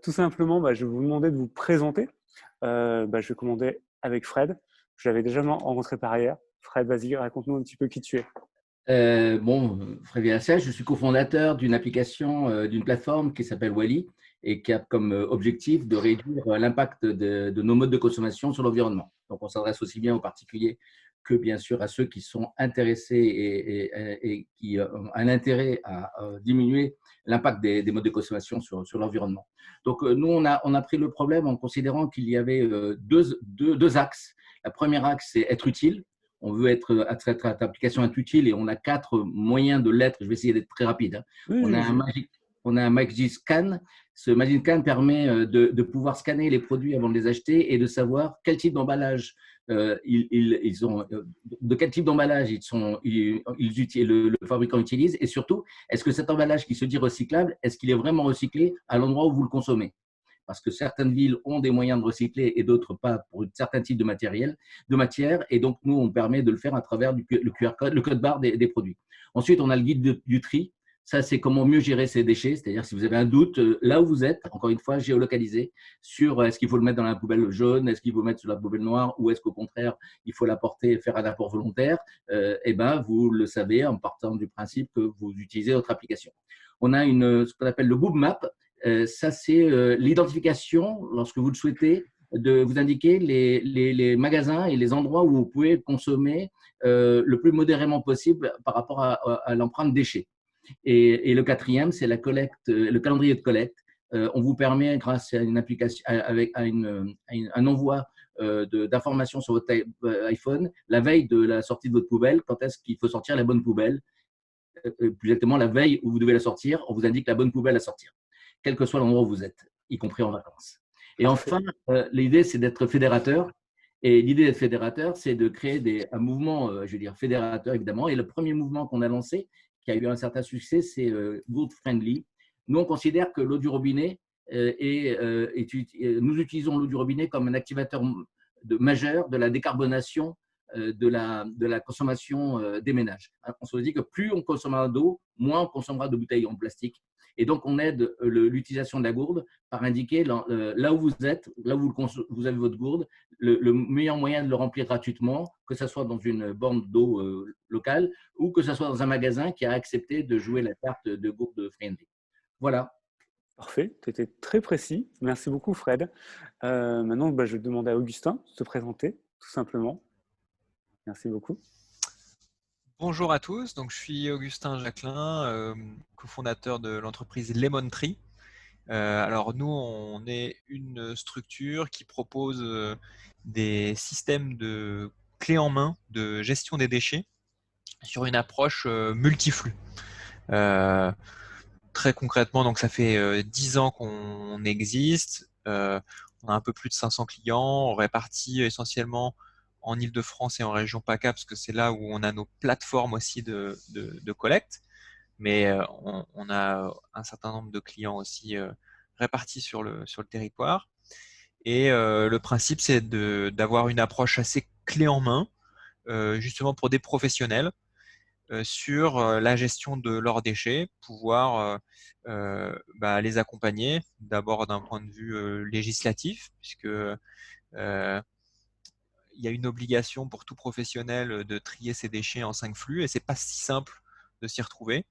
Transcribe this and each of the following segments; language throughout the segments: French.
tout simplement, je vais vous demander de vous présenter. Je vais commencer avec Fred. Je l'avais déjà rencontré par ailleurs. Fred, vas-y, raconte-nous un petit peu qui tu es. Frédéric Assel, je suis cofondateur d'une application, d'une plateforme qui s'appelle Wally et qui a comme objectif de réduire l'impact de nos modes de consommation sur l'environnement. Donc, on s'adresse aussi bien aux particuliers que bien sûr à ceux qui sont intéressés et qui ont un intérêt à diminuer l'impact des modes de consommation sur l'environnement. Donc, nous, on a pris le problème en considérant qu'il y avait deux axes. La première axe, c'est être utile. On veut être cette application est utile et on a 4 moyens de l'être. Je vais essayer d'être très rapide. Oui, On a vas-y. un Magic Scan. Ce Magic Scan permet de pouvoir scanner les produits avant de les acheter et de savoir quel type d'emballage ils ont, de quel type d'emballage le fabricant utilise et surtout, est-ce que cet emballage qui se dit recyclable, est-ce qu'il est vraiment recyclé à l'endroit où vous le consommez? Parce que certaines villes ont des moyens de recycler et d'autres pas pour certains types de matière. Et donc, nous, on permet de le faire à travers le QR code, le code barre des produits. Ensuite, on a le guide du tri. Ça, c'est comment mieux gérer ces déchets. C'est-à-dire, si vous avez un doute, là où vous êtes, encore une fois, géolocalisé, sur est-ce qu'il faut le mettre dans la poubelle jaune, est-ce qu'il faut le mettre sur la poubelle noire, ou est-ce qu'au contraire, il faut l'apporter et faire un apport volontaire, vous le savez en partant du principe que vous utilisez votre application. On a ce qu'on appelle le Boom Map. Ça, c'est l'identification, lorsque vous le souhaitez, de vous indiquer magasins et les endroits où vous pouvez consommer le plus modérément possible par rapport à l'empreinte déchets. Et le quatrième, c'est la collecte, le calendrier de collecte. On vous permet, grâce à une application, un envoi d'informations sur votre iPhone, la veille de la sortie de votre poubelle, quand est-ce qu'il faut sortir la bonne poubelle. Plus exactement, la veille où vous devez la sortir, on vous indique la bonne poubelle à sortir, quel que soit l'endroit où vous êtes, y compris en vacances. Et Parfait. enfin, l'idée, c'est d'être fédérateur. Et l'idée d'être fédérateur, c'est de créer un mouvement, je veux dire, fédérateur, évidemment. Et le premier mouvement qu'on a lancé, qui a eu un certain succès, c'est Good Friendly. Nous, on considère que l'eau du robinet nous utilisons l'eau du robinet comme un activateur majeur de la décarbonation de la consommation des ménages. On se dit que plus on consommera d'eau, moins on consommera de bouteilles en plastique. Et donc, on aide l'utilisation de la gourde par indiquer là où vous êtes, là où vous avez votre gourde, le meilleur moyen de le remplir gratuitement, que ce soit dans une borne d'eau locale ou que ce soit dans un magasin qui a accepté de jouer la carte de gourde friendly. Voilà. Parfait. Tu étais très précis. Merci beaucoup, Fred. Maintenant, je vais demander à Augustin de se présenter, tout simplement. Merci beaucoup. Bonjour à tous, donc je suis Augustin Jacquelin, cofondateur de l'entreprise Lemon Tree. Alors nous, on est une structure qui propose des systèmes de clés en main de gestion des déchets sur une approche multiflux. Très concrètement, donc ça fait 10 ans qu'on existe. On a un peu plus de 500 clients, répartis essentiellement en Île-de-France et en région PACA, parce que c'est là où on a nos plateformes aussi de collecte. Mais on a un certain nombre de clients aussi répartis sur le territoire. Et le principe, c'est d'avoir une approche assez clé en main, justement pour des professionnels, sur la gestion de leurs déchets, pouvoir les accompagner, d'abord d'un point de vue législatif, puisque il y a une obligation pour tout professionnel de trier ses déchets en 5 flux et c'est pas si simple de s'y retrouver.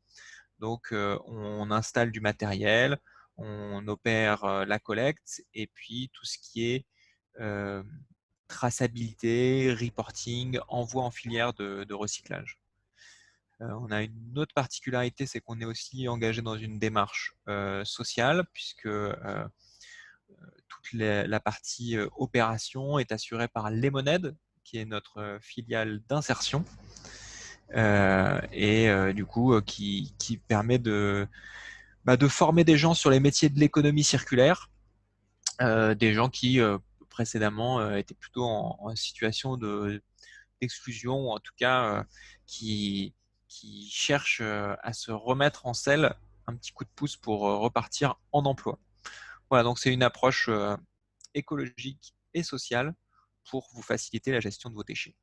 Donc, on installe du matériel, on opère la collecte et puis tout ce qui est traçabilité, reporting, envoi en filière de recyclage. On a une autre particularité, c'est qu'on est aussi engagé dans une démarche sociale puisque toute la partie opération est assurée par Lemonade, qui est notre filiale d'insertion, du coup qui permet de former des gens sur les métiers de l'économie circulaire, des gens qui précédemment étaient plutôt en situation d'exclusion ou en tout cas qui cherchent à se remettre en selle, un petit coup de pouce pour repartir en emploi. Voilà, donc c'est une approche écologique et sociale pour vous faciliter la gestion de vos déchets.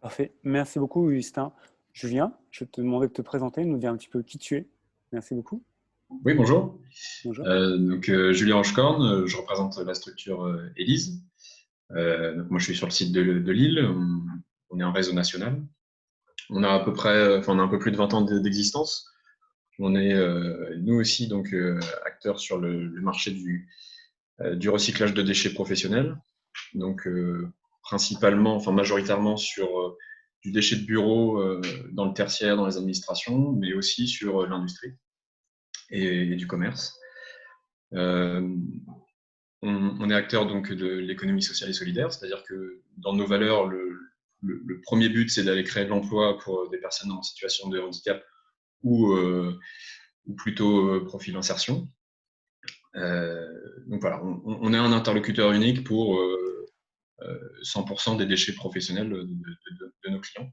Parfait. Merci beaucoup, Augustin. Julien, je vais te demander de te présenter, de nous dire un petit peu qui tu es. Merci beaucoup. Oui, bonjour. Bonjour. Julien Rochecorne, je représente la structure Élise. Donc moi, je suis sur le site de Lille. On est un réseau national. On a à peu près, enfin, on a un peu plus de 20 ans d'existence. On est, nous aussi, donc, acteurs sur le marché du recyclage de déchets professionnels. Donc, principalement, enfin, majoritairement sur du déchet de bureau dans le tertiaire, dans les administrations, mais aussi sur l'industrie et du commerce. On est acteur donc de l'économie sociale et solidaire, c'est-à-dire que dans nos valeurs, le premier but, c'est d'aller créer de l'emploi pour des personnes en situation de handicap ou plutôt profil insertion. Donc voilà, on est un interlocuteur unique pour 100% des déchets professionnels de nos clients.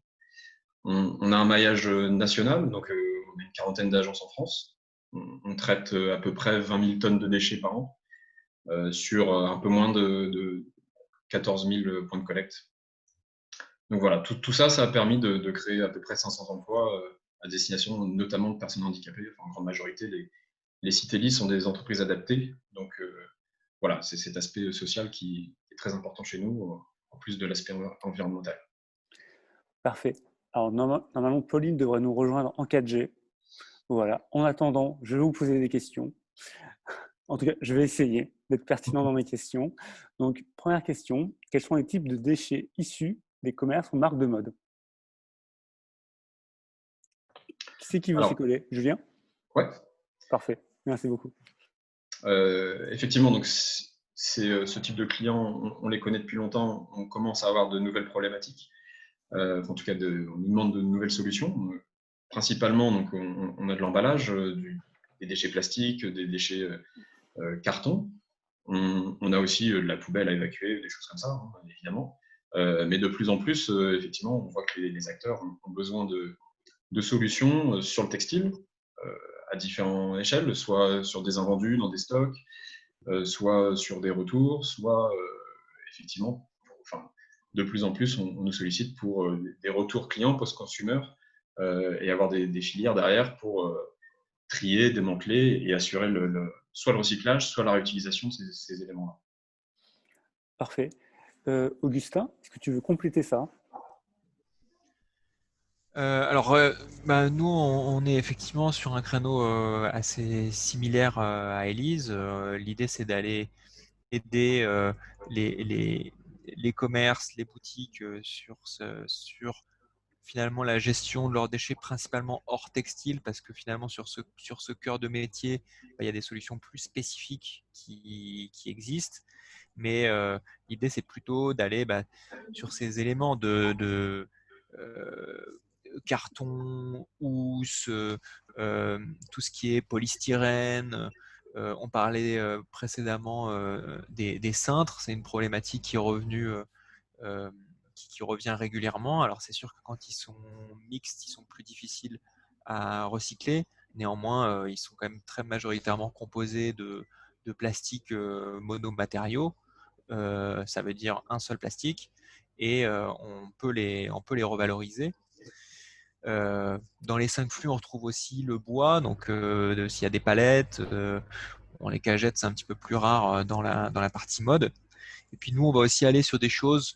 On a un maillage national, donc on a une quarantaine d'agences en France. On traite à peu près 20 000 tonnes de déchets par an. Sur un peu moins de 14 000 points de collecte. Donc voilà, tout ça, ça a permis de créer à peu près 500 emplois à destination notamment de personnes handicapées. Enfin, en grande majorité, les sites Élise sont des entreprises adaptées. Donc voilà, c'est cet aspect social qui est très important chez nous, en plus de l'aspect environnemental. Parfait. Alors, normalement, Pauline devrait nous rejoindre en 4G. Voilà. En attendant, je vais vous poser des questions. En tout cas, je vais essayer d'être pertinent dans mes questions. Donc, première question, quels sont les types de déchets issus des commerces ou marques de mode? Qui c'est qui veut s'y Alors, coller? Julien? ouais, Parfait. Merci beaucoup. effectivement, donc ce type de clients, on les connaît depuis longtemps. On commence à avoir de nouvelles problématiques. En tout cas, on nous demande de nouvelles solutions. Principalement, donc, on a de l'emballage, des déchets plastiques, des déchets carton. On a aussi de la poubelle à évacuer, des choses comme ça, hein, évidemment. Mais de plus en plus, effectivement, on voit que les acteurs ont besoin de solutions sur le textile à différentes échelles, soit sur des invendus dans des stocks, soit sur des retours, soit effectivement, enfin, de plus en plus, on nous sollicite pour des retours clients post-consumer et avoir des filières derrière pour trier, démanteler et assurer soit le recyclage, soit la réutilisation de ces éléments-là. Parfait. Augustin, est-ce que tu veux compléter ça? Alors, nous, on est effectivement sur un créneau assez similaire à Élise. L'idée, c'est d'aller aider les commerces, les boutiques sur finalement la gestion de leurs déchets, principalement hors textile, parce que finalement, sur ce cœur de métier, il y a des solutions plus spécifiques qui existent. Mais l'idée, c'est plutôt d'aller sur ces éléments de carton, housse, tout ce qui est polystyrène. On parlait précédemment des cintres. C'est une problématique qui est revenue, qui revient régulièrement. Alors c'est sûr que quand ils sont mixtes, ils sont plus difficiles à recycler. Néanmoins, ils sont quand même très majoritairement composés de plastique monomatériaux. Ça veut dire un seul plastique. Et on peut les revaloriser. Dans les 5 flux, on retrouve aussi le bois. Donc, s'il y a des palettes, les cagettes, c'est un petit peu plus rare dans la partie mode. Et puis, nous, on va aussi aller sur des choses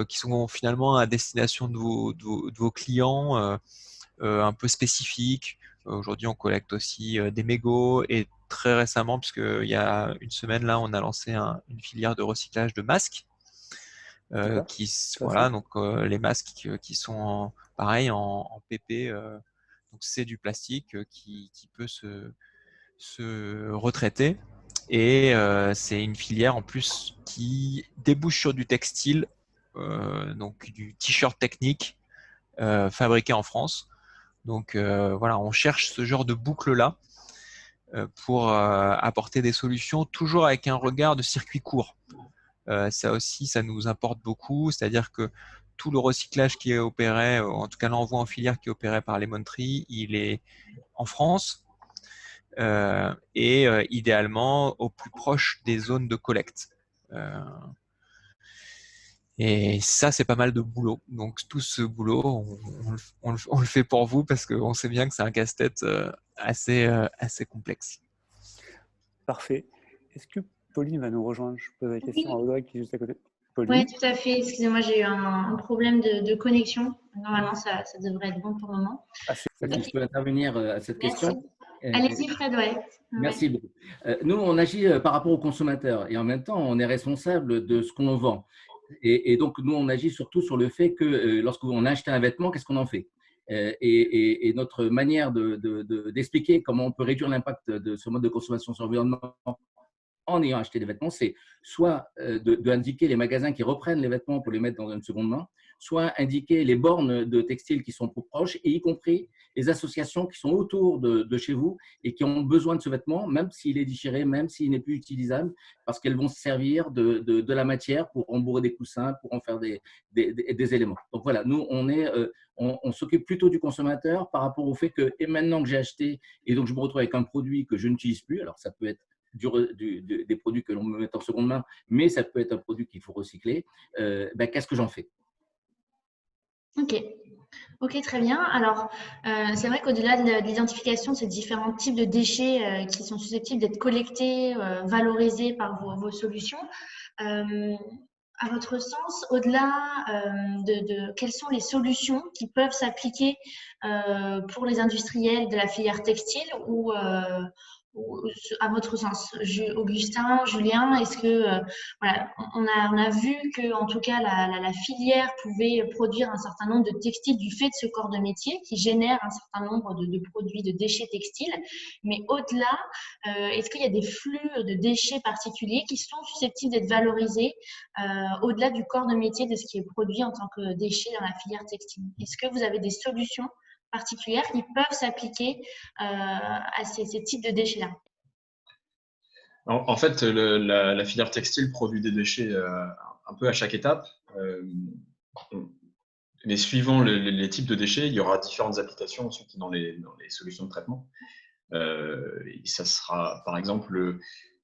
qui sont finalement à destination de vos clients, un peu spécifiques. Aujourd'hui, on collecte aussi des mégots. Et très récemment, puisqu'il y a une semaine, là, on a lancé une filière de recyclage de masques. Voilà, donc les masques qui sont pareil en PP, donc c'est du plastique qui peut se retraiter et c'est une filière en plus qui débouche sur du textile, donc du t-shirt technique fabriqué en France. Donc voilà, on cherche ce genre de boucle là pour apporter des solutions toujours avec un regard de circuit court. Ça aussi, ça nous importe beaucoup, c'est-à-dire que tout le recyclage qui est opéré, en tout cas l'envoi en filière qui est opéré par Lemon Tree, il est en France et idéalement au plus proche des zones de collecte. Et ça, c'est pas mal de boulot. Donc tout ce boulot, on le fait pour vous parce qu'on sait bien que c'est un casse-tête assez complexe. Parfait. Est-ce que Pauline va nous rejoindre? Je pose la question à Oui, Audrey qui est juste à côté. oui, Pauline? tout à fait. Excusez-moi, j'ai eu un problème de connexion. Normalement, ça devrait être bon pour le moment. Ah, c'est Si je peux intervenir à cette Merci. question. Allez-y, Fred, ouais. Merci beaucoup. Nous, on agit par rapport aux consommateurs et en même temps, on est responsable de ce qu'on vend. Et donc, nous, on agit surtout sur le fait que lorsqu'on a acheté un vêtement, qu'est-ce qu'on en fait? Et notre manière d'expliquer comment on peut réduire l'impact de ce mode de consommation sur l'environnement en ayant acheté des vêtements, c'est soit d'indiquer les magasins qui reprennent les vêtements pour les mettre dans une seconde main, soit indiquer les bornes de textiles qui sont plus proches, et y compris les associations qui sont autour de chez vous et qui ont besoin de ce vêtement, même s'il est déchiré, même s'il n'est plus utilisable, parce qu'elles vont se servir de la matière pour embourrer des coussins, pour en faire des éléments. Donc voilà, nous, on s'occupe plutôt du consommateur par rapport au fait que, et maintenant que j'ai acheté, et donc je me retrouve avec un produit que je n'utilise plus, alors ça peut être des produits que l'on me met en seconde main, mais ça peut être un produit qu'il faut recycler, qu'est-ce que j'en fais? Ok, très bien. Alors, c'est vrai qu'au-delà de l'identification de ces différents types de déchets qui sont susceptibles d'être collectés, valorisés par vos solutions, à votre sens, au-delà de quelles sont les solutions qui peuvent s'appliquer pour les industriels de la filière textile ou à votre sens, Augustin, Julien, est-ce que voilà, on a vu que en tout cas la filière pouvait produire un certain nombre de textiles du fait de ce corps de métier qui génère un certain nombre de produits, de déchets textiles, mais au-delà, est-ce qu'il y a des flux de déchets particuliers qui sont susceptibles d'être valorisés au-delà du corps de métier de ce qui est produit en tant que déchet dans la filière textile? Est-ce que vous avez des solutions particulières qui peuvent s'appliquer à ces types de déchets-là? En fait, la filière textile produit des déchets un peu à chaque étape. Mais suivant les types de déchets, il y aura différentes applications ensuite dans les solutions de traitement. Ça sera, par exemple,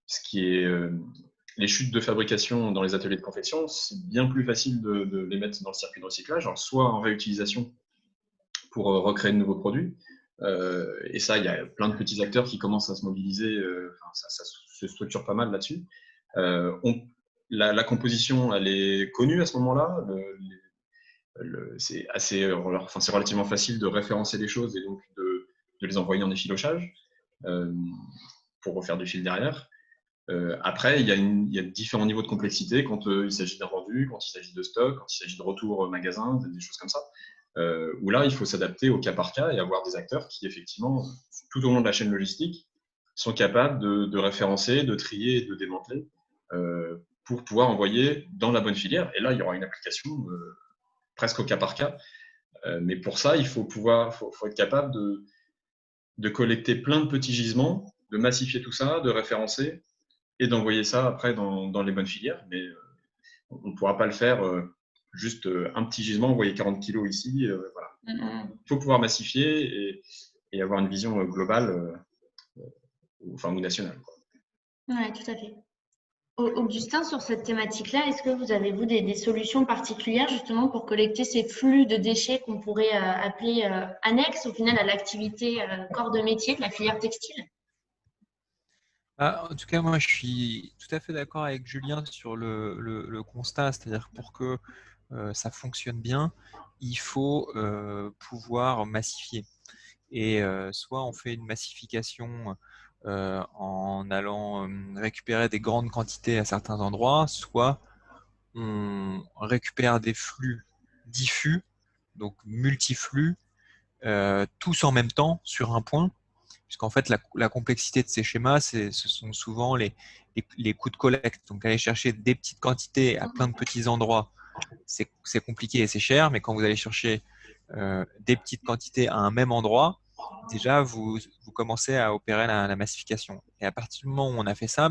ce qui est les chutes de fabrication dans les ateliers de confection, c'est bien plus facile de les mettre dans le circuit de recyclage, alors soit en réutilisation pour recréer de nouveaux produits. Et ça, il y a plein de petits acteurs qui commencent à se mobiliser. Ça se structure pas mal là-dessus. La composition, elle est connue à ce moment-là. C'est relativement facile de référencer les choses et donc de les envoyer en effilochage pour refaire du fil derrière. Après, il y a différents niveaux de complexité quand il s'agit d'un rendu, quand il s'agit de stock, quand il s'agit de retour magasin, des choses comme ça. Où là, il faut s'adapter au cas par cas et avoir des acteurs qui, effectivement, tout au long de la chaîne logistique, sont capables de référencer, de trier et de démanteler pour pouvoir envoyer dans la bonne filière. Et là, il y aura une application presque au cas par cas. Mais pour ça, il faut être capable de collecter plein de petits gisements, de massifier tout ça, de référencer et d'envoyer ça après dans les bonnes filières. Mais on ne pourra pas le faire juste un petit gisement, envoyer 40 kilos ici. Voilà. Il faut pouvoir massifier et avoir une vision globale ou nationale. Oui, tout à fait. Augustin, sur cette thématique-là, est-ce que vous avez, vous, des solutions particulières justement pour collecter ces flux de déchets qu'on pourrait appeler annexes au final à l'activité corps de métier de la filière textile? En tout cas, moi, je suis tout à fait d'accord avec Julien sur le constat, c'est-à-dire que pour que ça fonctionne bien, il faut pouvoir massifier. Et soit on fait une massification en allant récupérer des grandes quantités à certains endroits, soit on récupère des flux diffus, donc multiflux, tous en même temps sur un point, puisqu'en fait la complexité de ces schémas, ce sont souvent les coûts de collecte. Donc aller chercher des petites quantités à plein de petits endroits, c'est compliqué et c'est cher, mais quand vous allez chercher des petites quantités à un même endroit, déjà vous commencez à opérer la massification. Et à partir du moment où on a fait ça,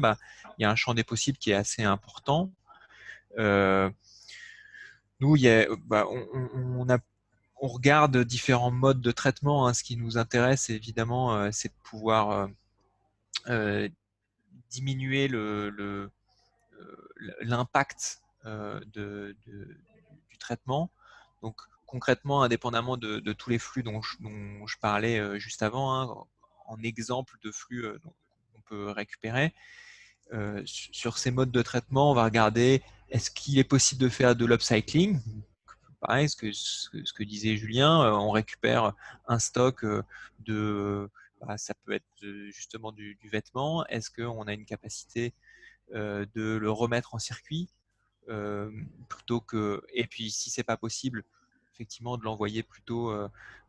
il y a un champ des possibles qui est assez important. Nous, on regarde différents modes de traitement. Ce qui nous intéresse, évidemment, c'est de pouvoir diminuer l'impact du traitement. Donc, concrètement, indépendamment de tous les flux dont je parlais juste avant, hein, en exemple de flux qu'on peut récupérer, sur ces modes de traitement, on va regarder est-ce qu'il est possible de faire de l'upcycling. Pareil, ce que disait Julien, on récupère un stock ça peut être justement du vêtement. Est-ce qu'on a une capacité de le remettre en circuit plutôt que, et puis si c'est pas possible, effectivement de l'envoyer plutôt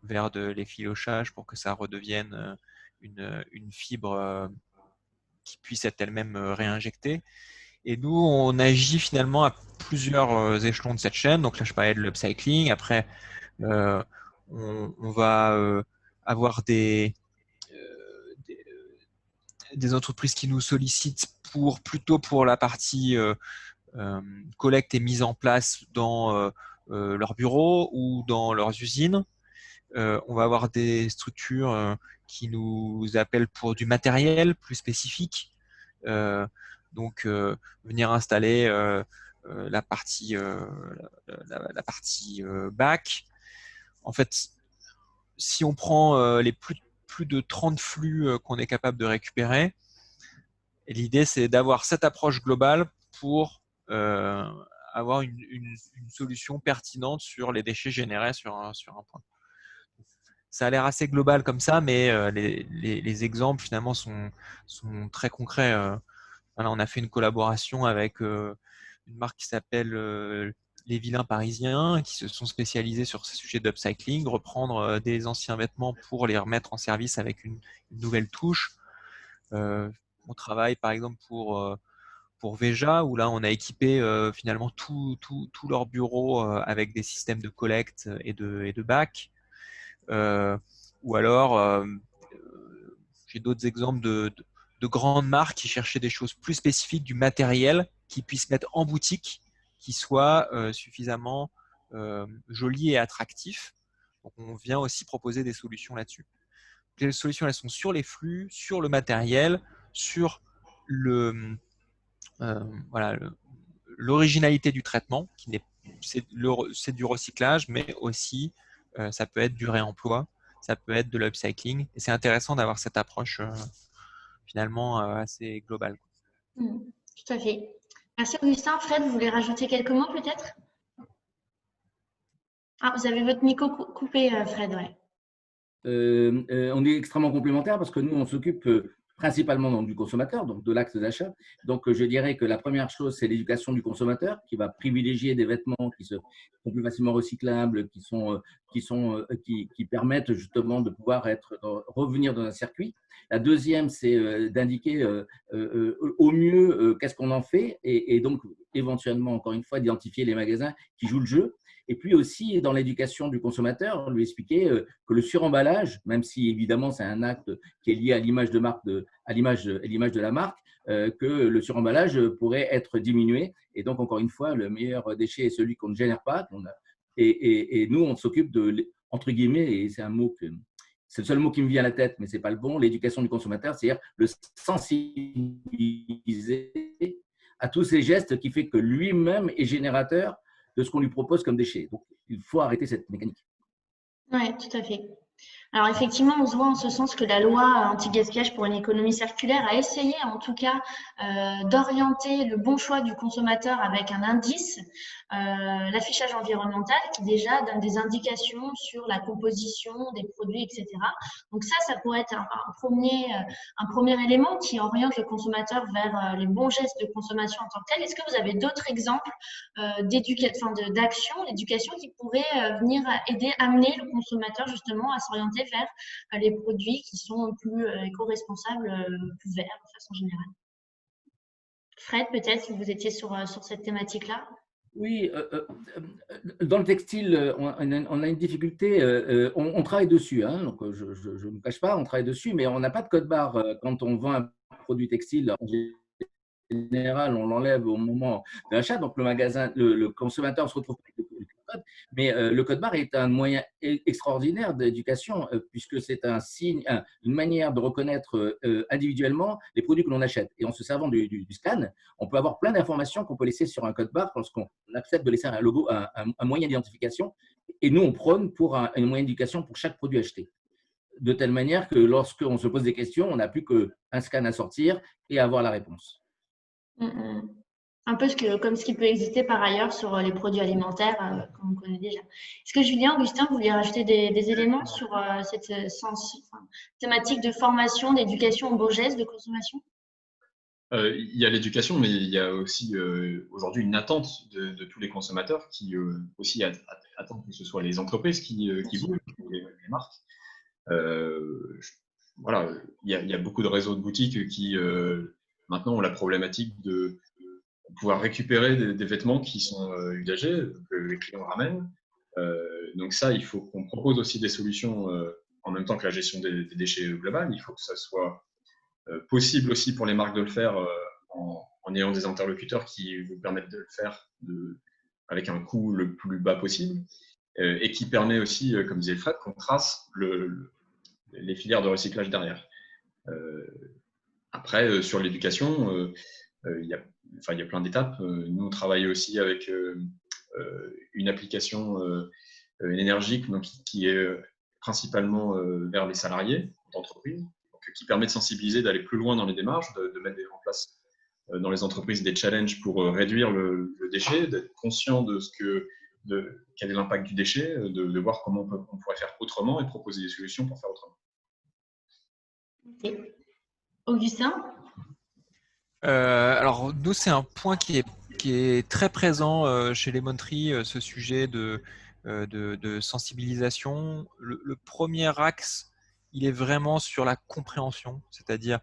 vers de l'effilochage pour que ça redevienne une fibre qui puisse être elle-même réinjectée. Et nous, on agit finalement à plusieurs échelons de cette chaîne. Donc là, je parlais de l'upcycling. Après, on va avoir des entreprises qui nous sollicitent plutôt pour la partie collecte et mise en place dans leurs bureaux ou dans leurs usines. On va avoir des structures qui nous appellent pour du matériel plus spécifique. Donc, venir installer la partie back. En fait, si on prend les plus de 30 flux qu'on est capable de récupérer, l'idée, c'est d'avoir cette approche globale pour avoir une solution pertinente sur les déchets générés sur un point. Ça a l'air assez global comme ça, mais les exemples finalement sont très concrets. Voilà, on a fait une collaboration avec une marque qui s'appelle Les Vilains Parisiens, qui se sont spécialisés sur ce sujet d'upcycling, reprendre des anciens vêtements pour les remettre en service avec une nouvelle touche. On travaille par exemple pour Veja, où là on a équipé finalement tout leur bureau avec des systèmes de collecte et de bac. Ou alors, j'ai d'autres exemples de grandes marques qui cherchaient des choses plus spécifiques, du matériel qu'ils puissent mettre en boutique, qui soit suffisamment joli et attractif. Donc, on vient aussi proposer des solutions là-dessus. Les solutions, elles sont sur les flux, sur le matériel, sur l'originalité du traitement, c'est du recyclage, mais aussi ça peut être du réemploi, ça peut être de l'upcycling. Et c'est intéressant d'avoir cette approche finalement assez globale. Tout à fait. Merci Augustin. Fred, vous voulez rajouter quelques mots peut-être? Ah, vous avez votre micro coupé, Fred, ouais. On est extrêmement complémentaires parce que nous, on s'occupe principalement donc, du consommateur, donc de l'acte d'achat. Donc, je dirais que la première chose, c'est l'éducation du consommateur qui va privilégier des vêtements qui sont plus facilement recyclables, qui permettent justement de pouvoir revenir dans un circuit. La deuxième, c'est d'indiquer au mieux qu'est-ce qu'on en fait et donc éventuellement, encore une fois, d'identifier les magasins qui jouent le jeu. Et puis aussi, dans l'éducation du consommateur, lui expliquer que le suremballage, même si évidemment c'est un acte qui est lié à l'image de marque, à l'image de la marque, que le suremballage pourrait être diminué. Et donc, encore une fois, le meilleur déchet est celui qu'on ne génère pas. Et nous, on s'occupe de, entre guillemets, et c'est un mot que c'est le seul mot qui me vient à la tête, mais ce n'est pas le bon, l'éducation du consommateur, c'est-à-dire le sensibiliser à tous ces gestes qui fait que lui-même est générateur de ce qu'on lui propose comme déchets. Donc, il faut arrêter cette mécanique. Oui, tout à fait. Alors effectivement, on se voit en ce sens que la loi anti-gaspillage pour une économie circulaire a essayé en tout cas d'orienter le bon choix du consommateur avec un indice, l'affichage environnemental qui déjà donne des indications sur la composition des produits, etc. Donc ça pourrait être un premier élément qui oriente le consommateur vers les bons gestes de consommation en tant que tel. Est-ce que vous avez d'autres exemples d'actions, d'éducation qui pourraient venir amener le consommateur justement à s'orienter vers les produits qui sont plus éco-responsables, plus verts de façon générale? Fred, peut-être, si vous étiez sur cette thématique-là. Oui, dans le textile, on a une difficulté, on travaille dessus, hein, donc je ne me cache pas, on travaille dessus, mais on n'a pas de code barre quand on vend un produit textile. En général, on l'enlève au moment de l'achat, donc le consommateur se retrouve avec le code barre. code. Mais le code barre est un moyen extraordinaire d'éducation puisque c'est un signe, une manière de reconnaître individuellement les produits que l'on achète. Et en se servant du scan, on peut avoir plein d'informations qu'on peut laisser sur un code barre lorsqu'on accepte de laisser un logo, un moyen d'identification. Et nous, on prône pour un moyen d'identification pour chaque produit acheté. De telle manière que lorsqu'on se pose des questions, on n'a plus qu'un scan à sortir et avoir la réponse. Un peu comme ce qui peut exister par ailleurs sur les produits alimentaires, comme on connaît déjà. Est-ce que Julien, Augustin, vous vouliez rajouter des éléments sur cette thématique de formation, d'éducation aux beaux gestes de consommation? Il y a l'éducation, mais il y a aussi aujourd'hui une attente de tous les consommateurs qui aussi attendent que ce soit les entreprises qui bougent, les marques. Voilà, il y a beaucoup de réseaux de boutiques qui maintenant ont la problématique de pouvoir récupérer des vêtements qui sont usagés, que les clients ramènent. Donc ça, il faut qu'on propose aussi des solutions en même temps que la gestion des déchets globales. Il faut que ça soit possible aussi pour les marques de le faire en ayant des interlocuteurs qui vous permettent de le faire avec un coût le plus bas possible et qui permet aussi, comme disait Fred, qu'on trace les filières de recyclage derrière. Après, sur l'éducation, il y a plein d'étapes. Nous, on travaille aussi avec une application énergique donc, qui est principalement vers les salariés d'entreprise, qui permet de sensibiliser, d'aller plus loin dans les démarches, de mettre en place dans les entreprises des challenges pour réduire le déchet, d'être conscient de quel est l'impact du déchet, de voir comment on pourrait faire autrement et proposer des solutions pour faire autrement. Okay. Augustin? Alors, nous, c'est un point qui est très présent chez Lemon Tree, ce sujet de sensibilisation. Le premier axe, il est vraiment sur la compréhension, c'est-à-dire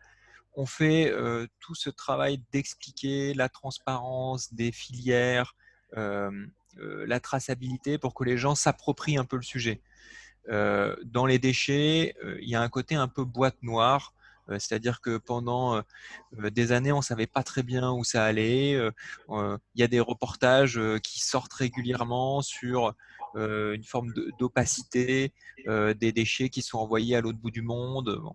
on fait tout ce travail d'expliquer la transparence des filières, la traçabilité pour que les gens s'approprient un peu le sujet. Dans les déchets, il y a un côté un peu boîte noire, c'est-à-dire que pendant des années, on ne savait pas très bien où ça allait. Il y a des reportages qui sortent régulièrement sur une forme d'opacité des déchets qui sont envoyés à l'autre bout du monde. Bon.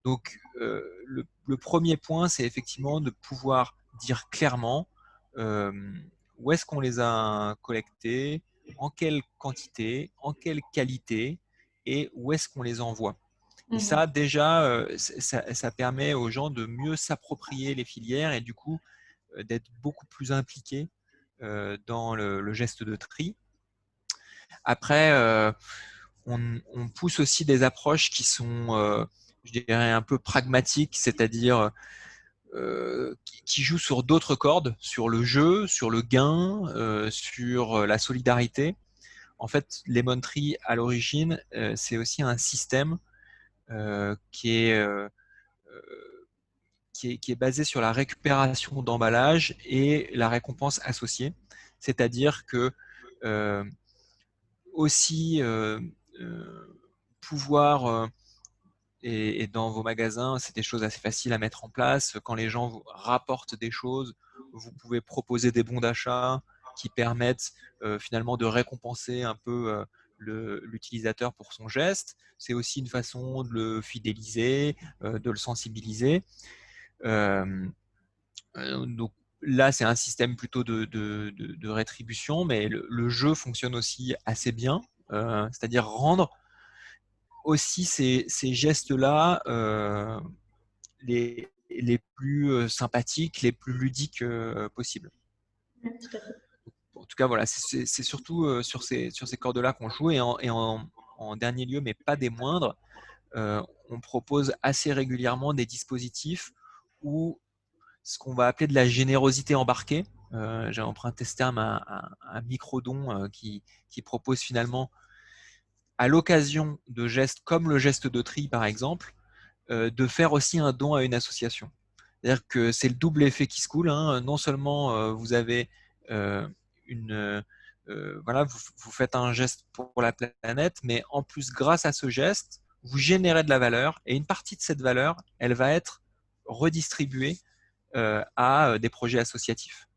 Donc, le premier point, c'est effectivement de pouvoir dire clairement où est-ce qu'on les a collectés, en quelle quantité, en quelle qualité et où est-ce qu'on les envoie. Et ça, déjà, ça permet aux gens de mieux s'approprier les filières et du coup d'être beaucoup plus impliqués dans le geste de tri. Après, on pousse aussi des approches qui sont, je dirais, un peu pragmatiques, c'est-à-dire qui jouent sur d'autres cordes, sur le jeu, sur le gain, sur la solidarité. En fait, Lemon Tree, à l'origine, c'est aussi un système qui est basé sur la récupération d'emballage et la récompense associée. C'est-à-dire que aussi pouvoir, et dans vos magasins, c'est des choses assez faciles à mettre en place. Quand les gens vous rapportent des choses, vous pouvez proposer des bons d'achat qui permettent finalement de récompenser un peu l'utilisateur pour son geste. C'est aussi une façon de le fidéliser, de le sensibiliser. Donc là, c'est un système plutôt de rétribution, mais le jeu fonctionne aussi assez bien, c'est-à-dire rendre aussi ces gestes-là les plus sympathiques, les plus ludiques possibles. En tout cas, voilà, c'est surtout sur ces cordes-là qu'on joue et en dernier lieu, mais pas des moindres, on propose assez régulièrement des dispositifs où ce qu'on va appeler de la générosité embarquée. J'ai emprunté ce terme à un micro-don qui propose finalement, à l'occasion de gestes comme le geste de tri par exemple, de faire aussi un don à une association. C'est-à-dire que c'est le double effet qui se coule. Hein. Non seulement vous avez voilà, vous faites un geste pour la planète, mais en plus, grâce à ce geste, vous générez de la valeur et une partie de cette valeur, elle va être redistribuée à des projets associatifs.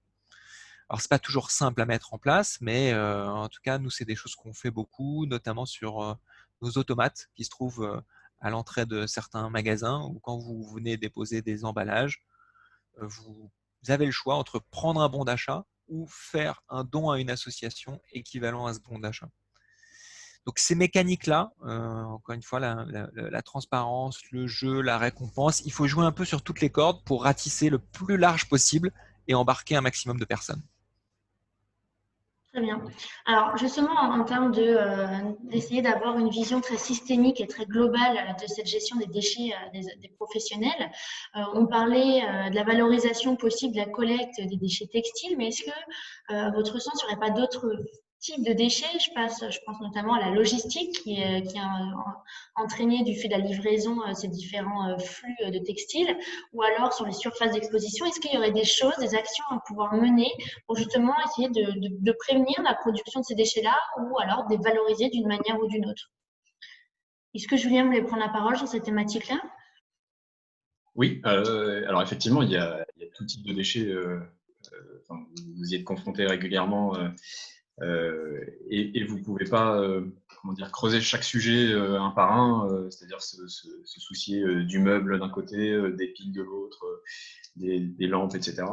Alors, c'est pas toujours simple à mettre en place, mais en tout cas, nous, c'est des choses qu'on fait beaucoup, notamment sur nos automates qui se trouvent à l'entrée de certains magasins, où quand vous venez déposer des emballages, vous avez le choix entre prendre un bon d'achat ou faire un don à une association équivalent à ce bon d'achat. Donc ces mécaniques-là, encore une fois, la transparence, le jeu, la récompense, il faut jouer un peu sur toutes les cordes pour ratisser le plus large possible et embarquer un maximum de personnes. Très bien. Alors justement, en termes d'essayer d'avoir une vision très systémique et très globale de cette gestion des déchets des professionnels, on parlait de la valorisation possible de la collecte des déchets textiles, mais est-ce que, à votre sens, il n'y aurait pas d'autres types de déchets? Je pense notamment à la logistique qui est entraînée du fait de la livraison, ces différents flux de textiles, ou alors sur les surfaces d'exposition. Est-ce qu'il y aurait des choses, des actions à pouvoir mener pour justement essayer de prévenir la production de ces déchets-là ou alors de les valoriser d'une manière ou d'une autre? Est-ce que Julien voulait prendre la parole sur cette thématique-là? Oui, alors effectivement, il y a tout type de déchets. Enfin, vous y êtes confronté régulièrement et vous ne pouvez pas comment dire, creuser chaque sujet un par un, c'est-à-dire se soucier du meuble d'un côté, des piles de l'autre, des lampes, etc.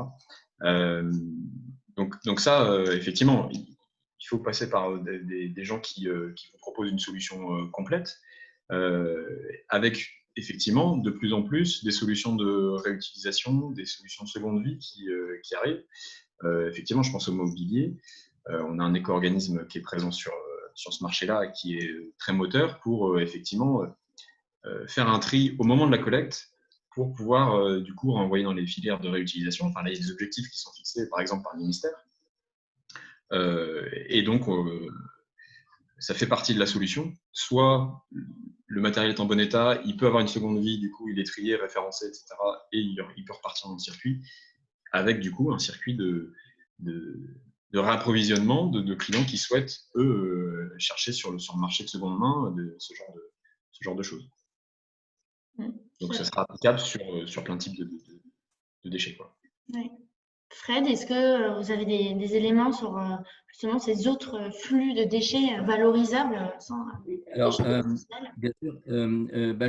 Donc ça, effectivement, il faut passer par des gens qui vous proposent une solution complète, avec effectivement de plus en plus des solutions de réutilisation, des solutions de seconde vie qui arrivent. Effectivement, je pense au mobilier. On a un éco-organisme qui est présent sur ce marché-là et qui est très moteur pour effectivement faire un tri au moment de la collecte pour pouvoir du coup renvoyer dans les filières de réutilisation. Enfin, là, il y a des objectifs qui sont fixés par exemple par le ministère. Et donc, ça fait partie de la solution. Soit le matériel est en bon état, il peut avoir une seconde vie, du coup il est trié, référencé, etc. Et il peut repartir dans le circuit avec du coup un circuit de réapprovisionnement de clients qui souhaitent, eux, chercher sur le marché de seconde main ce genre de choses. Donc ça sera applicable sur plein de types de déchets, quoi. Oui. Fred, est-ce que vous avez des éléments sur justement ces autres flux de déchets valorisables sans Alors, déchets professionnels? bien sûr,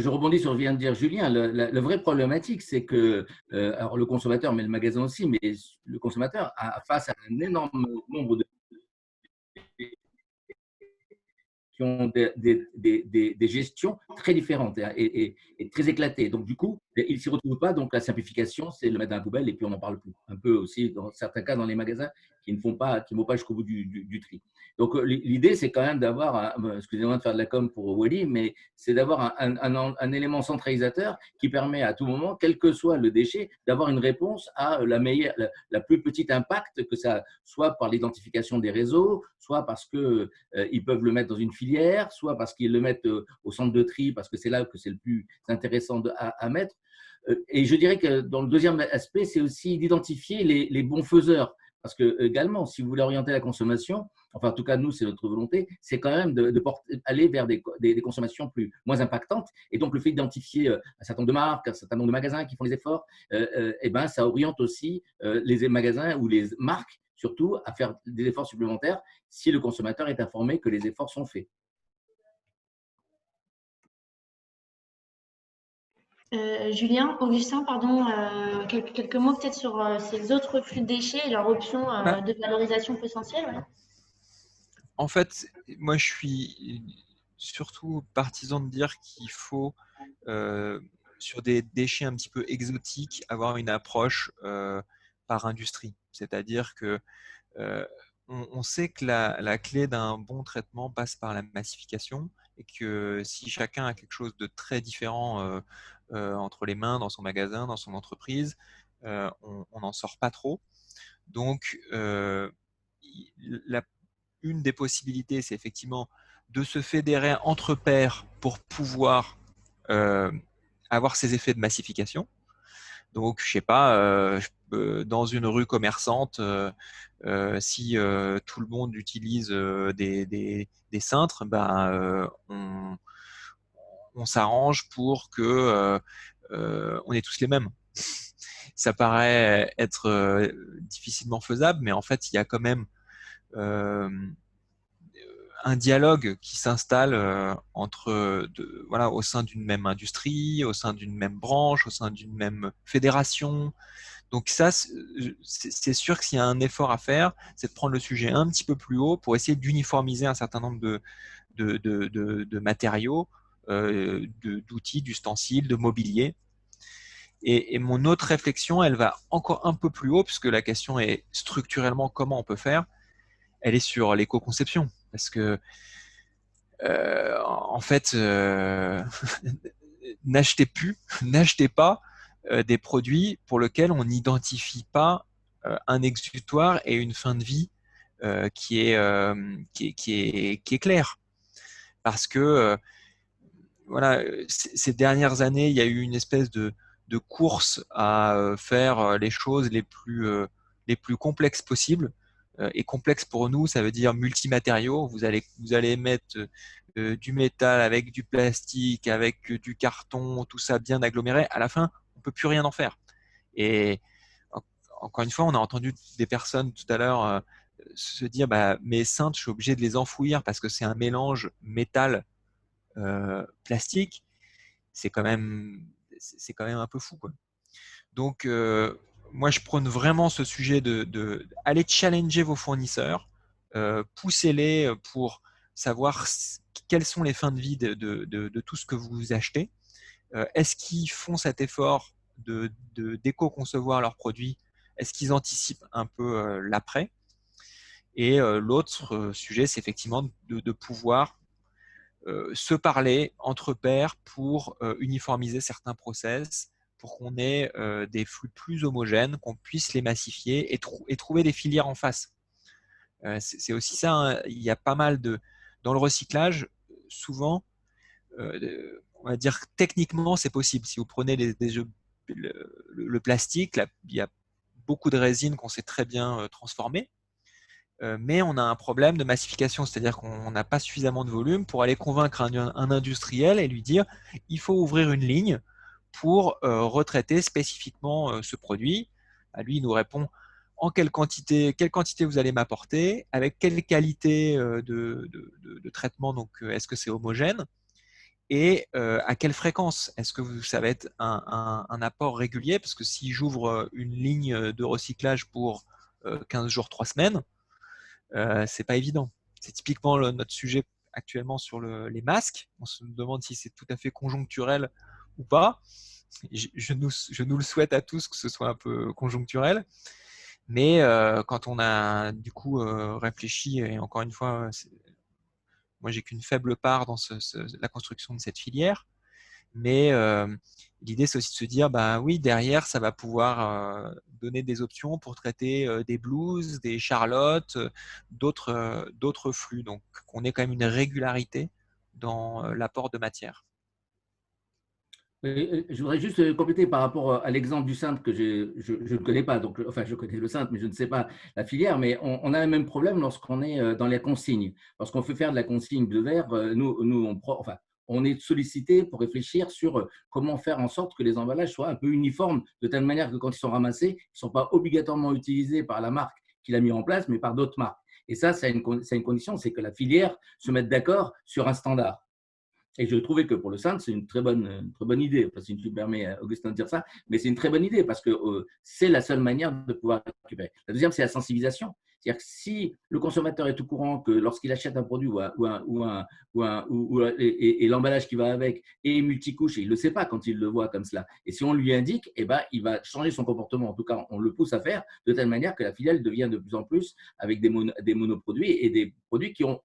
je rebondis sur ce que vient de dire Julien. La vraie problématique, c'est que alors le consommateur, mais le magasin aussi, mais le consommateur a face à un énorme nombre de qui ont des gestions très différentes et très éclatées. Donc, du coup, ils ne s'y retrouvent pas. Donc, la simplification, c'est le mettre dans la poubelle et puis on n'en parle plus. Un peu aussi, dans certains cas, dans les magasins qui ne vont pas jusqu'au bout du tri. Donc, l'idée, c'est quand même d'avoir, excusez-moi de faire de la com pour Wally, mais c'est d'avoir un élément centralisateur qui permet à tout moment, quel que soit le déchet, d'avoir une réponse à la plus petite impact, que ça soit par l'identification des réseaux, soit parce qu'ils peuvent le mettre dans une filière, soit parce qu'ils le mettent au centre de tri, parce que c'est là que c'est le plus intéressant à mettre. Et je dirais que dans le deuxième aspect, c'est aussi d'identifier les bons faiseurs. Parce que également, si vous voulez orienter la consommation, enfin en tout cas nous c'est notre volonté, c'est quand même aller vers des consommations moins impactantes. Et donc le fait d'identifier un certain nombre de marques, un certain nombre de magasins qui font les efforts, ça oriente aussi les magasins ou les marques surtout à faire des efforts supplémentaires si le consommateur est informé que les efforts sont faits. Julien, Augustin, pardon, quelques mots peut-être sur ces autres flux de déchets et leur option de valorisation potentielle. Ouais. En fait, moi je suis surtout partisan de dire qu'il faut, sur des déchets un petit peu exotiques, avoir une approche par industrie. C'est-à-dire que on sait que la clé d'un bon traitement passe par la massification et que si chacun a quelque chose de très différent entre les mains dans son magasin, dans son entreprise, on n'en sort pas trop. Donc, une des possibilités, c'est effectivement de se fédérer entre pairs pour pouvoir avoir ces effets de massification. Donc, je sais pas, dans une rue commerçante, si tout le monde utilise des cintres, on s'arrange pour que on ait tous les mêmes. ça paraît être difficilement faisable, mais en fait, il y a quand même un dialogue qui s'installe voilà, au sein d'une même industrie, au sein d'une même branche, au sein d'une même fédération. Donc ça, c'est sûr que s'il y a un effort à faire, c'est de prendre le sujet un petit peu plus haut pour essayer d'uniformiser un certain nombre de matériaux, d'outils, d'ustensiles, de mobilier. Et mon autre réflexion, elle va encore un peu plus haut, puisque la question est structurellement comment on peut faire. Elle est sur l'éco-conception. Parce que, en fait, n'achetez pas des produits pour lesquels on n'identifie pas un exutoire et une fin de vie qui est claire. Parce que voilà, ces dernières années, il y a eu une espèce de course à faire les choses les plus complexes possibles. Et complexe pour nous, ça veut dire multimatériaux. Vous allez mettre du métal avec du plastique, avec du carton, tout ça bien aggloméré. À la fin, on peut plus rien en faire. Et encore une fois, on a entendu des personnes tout à l'heure se dire mes cintres, je suis obligé de les enfouir parce que c'est un mélange métal plastique. C'est quand même un peu fou, quoi. Donc moi je prône vraiment ce sujet aller challenger vos fournisseurs, poussez-les pour savoir quelles sont les fins de vie de tout ce que vous achetez. Est-ce qu'ils font cet effort d'éco-concevoir leurs produits? Est-ce qu'ils anticipent un peu l'après? Et l'autre sujet, c'est effectivement de pouvoir se parler entre pairs pour uniformiser certains process, pour qu'on ait des flux plus homogènes, qu'on puisse les massifier et trouver des filières en face. C'est aussi ça, hein. Il y a pas mal dans le recyclage, souvent, on va dire techniquement, c'est possible. Si vous prenez le plastique, là, il y a beaucoup de résines qu'on sait très bien transformer. Mais on a un problème de massification, c'est-à-dire qu'on n'a pas suffisamment de volume pour aller convaincre un industriel et lui dire il faut ouvrir une ligne pour retraiter spécifiquement ce produit. Lui, il nous répond en quelle quantité vous allez m'apporter, avec quelle qualité de traitement, donc est-ce que c'est homogène, et à quelle fréquence. Est-ce que ça va être un apport régulier? Parce que si j'ouvre une ligne de recyclage pour 15 jours, 3 semaines, c'est pas évident. C'est typiquement notre sujet actuellement sur les masques. On se demande si c'est tout à fait conjoncturel ou pas. Je nous le souhaite à tous que ce soit un peu conjoncturel. Mais quand on a du coup réfléchi, et encore une fois, moi j'ai qu'une faible part dans la construction de cette filière, mais l'idée, c'est aussi de se dire, oui, derrière, ça va pouvoir donner des options pour traiter des blues, des charlottes, d'autres flux. Donc, qu'on ait quand même une régularité dans l'apport de matière. Je voudrais juste compléter par rapport à l'exemple du cintre que je ne connais pas. Donc, enfin, je connais le cintre, mais je ne sais pas la filière. Mais on a le même problème lorsqu'on est dans la consigne. Lorsqu'on fait faire de la consigne de verre, on est sollicité pour réfléchir sur comment faire en sorte que les emballages soient un peu uniformes, de telle manière que quand ils sont ramassés, ils ne sont pas obligatoirement utilisés par la marque qui l'a mis en place, mais par d'autres marques. Et ça a une condition, c'est que la filière se mette d'accord sur un standard. Et je trouvais que pour le cintre, c'est une très bonne idée. Enfin, si tu me permets, Augustin, de dire ça, mais c'est une très bonne idée parce que c'est la seule manière de pouvoir récupérer. La deuxième, c'est la sensibilisation. C'est-à-dire que si le consommateur est au courant que lorsqu'il achète un produit et l'emballage qui va avec est multicouche, et il ne le sait pas quand il le voit comme cela, et si on lui indique, il va changer son comportement. En tout cas, on le pousse à faire de telle manière que la filiale devient de plus en plus avec des monoproduits et des produits qui ont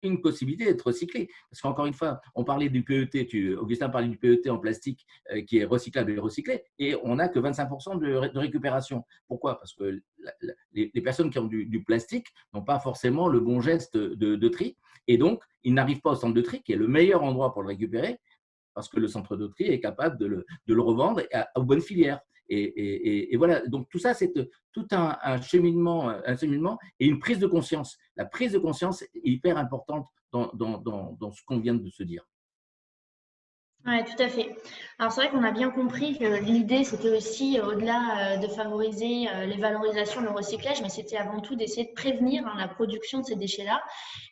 une possibilité d'être recyclé. Parce qu'encore une fois, on parlait du PET, Augustin parlait du PET en plastique qui est recyclable et recyclé, et on n'a que 25% de récupération. Pourquoi? Parce que les personnes qui ont du plastique n'ont pas forcément le bon geste de tri, et donc ils n'arrivent pas au centre de tri, qui est le meilleur endroit pour le récupérer, parce que le centre de tri est capable de le revendre aux bonnes filières. Et voilà, donc tout ça, c'est tout un cheminement et une prise de conscience. La prise de conscience est hyper importante dans ce qu'on vient de se dire. Oui, tout à fait. Alors c'est vrai qu'on a bien compris que l'idée c'était aussi au-delà de favoriser les valorisations, le recyclage, mais c'était avant tout d'essayer de prévenir la production de ces déchets-là.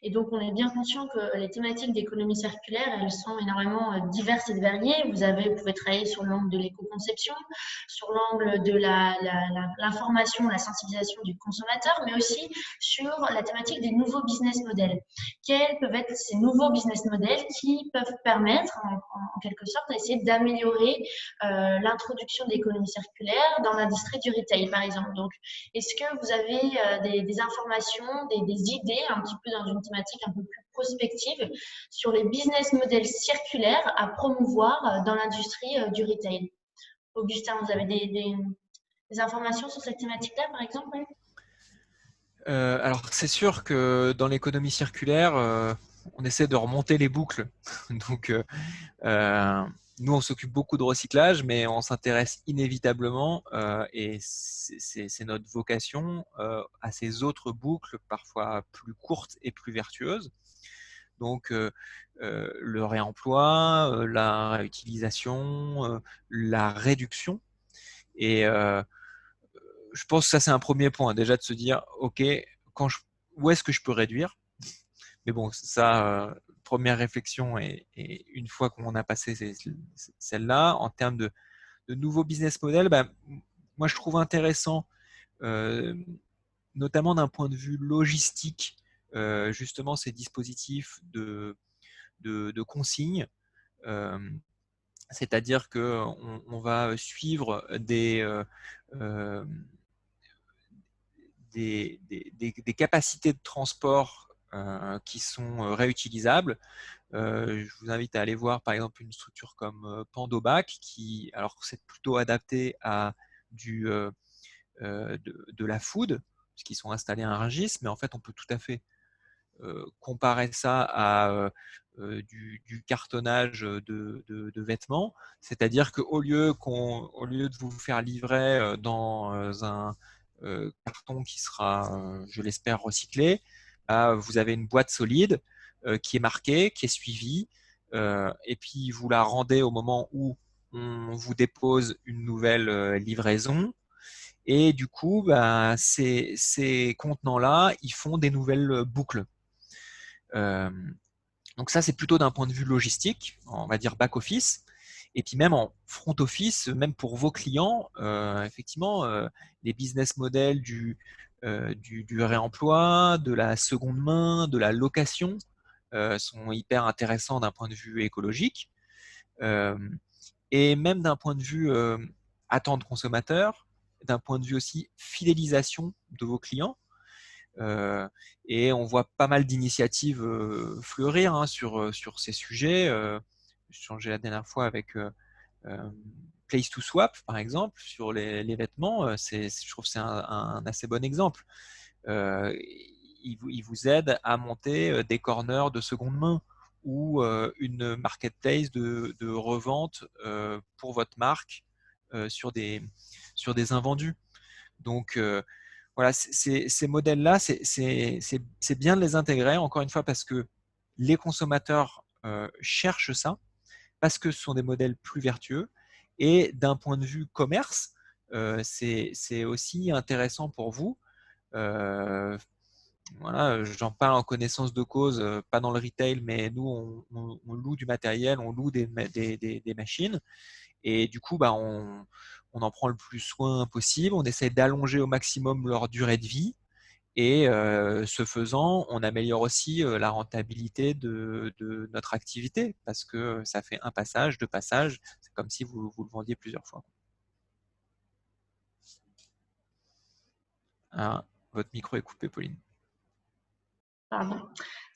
Et donc on est bien conscient que les thématiques d'économie circulaire, elles sont énormément diverses et variées. Vous pouvez travailler sur l'angle de l'éco-conception, sur l'angle de l'information, la sensibilisation du consommateur, mais aussi sur la thématique des nouveaux business models. Quels peuvent être ces nouveaux business models qui peuvent permettre en quelque sorte d'essayer d'améliorer l'introduction de l'économie circulaire dans l'industrie du retail, par exemple. Donc, est-ce que vous avez des informations, des idées, un petit peu dans une thématique un peu plus prospective, sur les business models circulaires à promouvoir dans l'industrie du retail? Augustin, vous avez des informations sur cette thématique-là, par exemple? Alors, c'est sûr que dans l'économie circulaire, on essaie de remonter les boucles. Donc, nous, on s'occupe beaucoup de recyclage, mais on s'intéresse inévitablement, et c'est notre vocation, à ces autres boucles, parfois plus courtes et plus vertueuses. Donc, le réemploi, la réutilisation, la réduction. Et je pense que ça, c'est un premier point, déjà de se dire, OK, où est-ce que je peux réduire? Mais bon, ça, première réflexion, et une fois qu'on a passé celle-là, en termes de nouveaux business models, moi, je trouve intéressant, notamment d'un point de vue logistique, justement, ces dispositifs de consignes. C'est-à-dire qu'on va suivre des capacités de transport qui sont réutilisables. Je vous invite à aller voir par exemple une structure comme Pandobac, qui, alors c'est plutôt adapté à de la food, puisqu'ils sont installés à Rungis, mais en fait on peut tout à fait comparer ça à du cartonnage de vêtements, c'est-à-dire qu'au lieu de vous faire livrer dans un carton qui sera, je l'espère, recyclé, vous avez une boîte solide qui est marquée, qui est suivie, et puis vous la rendez au moment où on vous dépose une nouvelle livraison. Et du coup, ces contenants-là, ils font des nouvelles boucles. Donc ça, c'est plutôt d'un point de vue logistique, on va dire back-office. Et puis même en front office, même pour vos clients, effectivement, les business models du réemploi, de la seconde main, de la location sont hyper intéressants d'un point de vue écologique. Et même d'un point de vue attente consommateur, d'un point de vue aussi fidélisation de vos clients. Et on voit pas mal d'initiatives fleurir sur ces sujets. J'ai changé la dernière fois avec Place to Swap, par exemple, sur les vêtements. Je trouve que c'est un assez bon exemple. Il vous aide à monter des corners de seconde main ou une marketplace de revente pour votre marque sur des invendus. Donc, voilà, ces modèles-là, c'est bien de les intégrer, encore une fois, parce que les consommateurs cherchent ça, parce que ce sont des modèles plus vertueux. Et d'un point de vue commerce, c'est aussi intéressant pour vous. Voilà, j'en parle en connaissance de cause, pas dans le retail, mais nous, on loue du matériel, on loue des machines. Et du coup, on en prend le plus soin possible. On essaie d'allonger au maximum leur durée de vie. Et ce faisant, on améliore aussi la rentabilité de notre activité, parce que ça fait un passage, deux passages. C'est comme si vous le vendiez plusieurs fois. Ah, votre micro est coupé, Pauline. Pardon.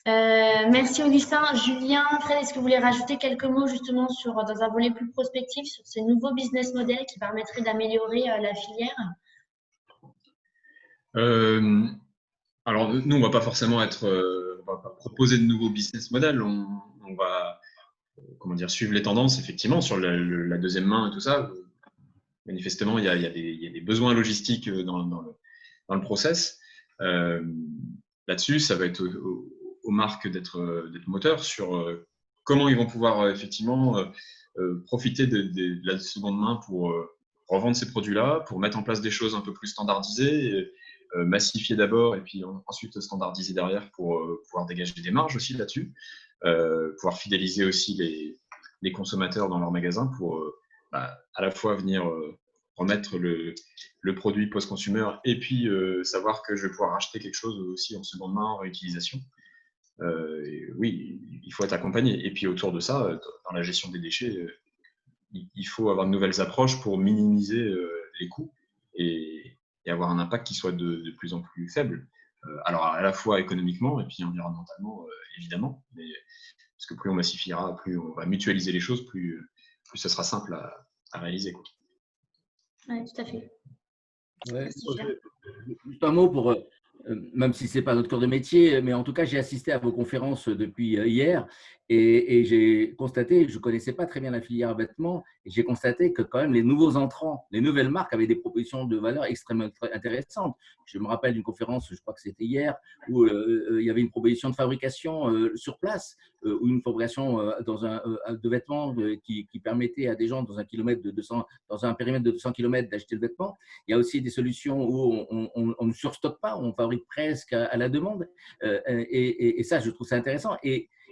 Merci Augustin. Julien, Fred, est-ce que vous voulez rajouter quelques mots justement dans un volet plus prospectif sur ces nouveaux business models qui permettraient d'améliorer la filière? Alors, nous, on ne va pas forcément on va pas proposer de nouveaux business models. On va suivre les tendances, effectivement, sur la deuxième main et tout ça. Manifestement, il y a des besoins logistiques dans le process. Là-dessus, ça va être aux marques d'être moteurs sur comment ils vont pouvoir effectivement profiter de la seconde main pour revendre ces produits-là, pour mettre en place des choses un peu plus standardisées, massifier d'abord et puis ensuite standardiser derrière pour pouvoir dégager des marges aussi là-dessus, pouvoir fidéliser aussi les consommateurs dans leur magasin pour à la fois venir remettre le produit post-consumer et puis savoir que je vais pouvoir acheter quelque chose aussi en seconde main, en réutilisation. Oui, il faut être accompagné. Et puis autour de ça, dans la gestion des déchets, il faut avoir de nouvelles approches pour minimiser les coûts et avoir un impact qui soit de plus en plus faible. Alors à la fois économiquement et puis environnementalement, évidemment. Mais, parce que plus on massifiera, plus on va mutualiser les choses, plus ce sera simple à réaliser. Oui, tout à fait. Ouais. Juste un mot pour, même si ce n'est pas notre corps de métier, mais en tout cas, j'ai assisté à vos conférences depuis hier et j'ai constaté, je ne connaissais pas très bien la filière vêtements, et j'ai constaté que quand même les nouveaux entrants, les nouvelles marques avaient des propositions de valeur extrêmement intéressantes. Je me rappelle d'une conférence, je crois que c'était hier, où il y avait une proposition de fabrication sur place, ou une fabrication de vêtements qui permettait à des gens dans un périmètre de 200 km d'acheter le vêtement. Il y a aussi des solutions où on ne surstocke pas, on fabrique presque à la demande. Et ça, je trouve ça intéressant.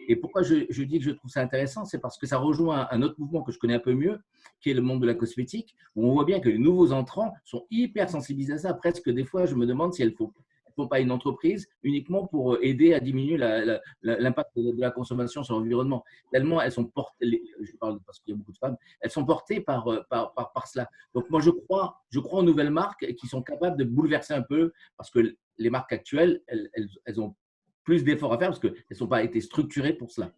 Et pourquoi je dis que je trouve ça intéressant, c'est parce que ça rejoint un autre mouvement que je connais un peu mieux, qui est le monde de la cosmétique, où on voit bien que les nouveaux entrants sont hyper sensibilisés à ça. Presque des fois, je me demande si elles ne font pas une entreprise uniquement pour aider à diminuer l'impact de la consommation sur l'environnement. Tellement elles sont portées, je parle parce qu'il y a beaucoup de femmes, elles sont portées par cela. Donc moi, je crois aux nouvelles marques qui sont capables de bouleverser un peu, parce que les marques actuelles, elles ont plus d'efforts à faire parce qu'elles n'ont pas été structurées pour cela.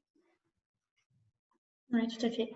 Oui, tout à fait.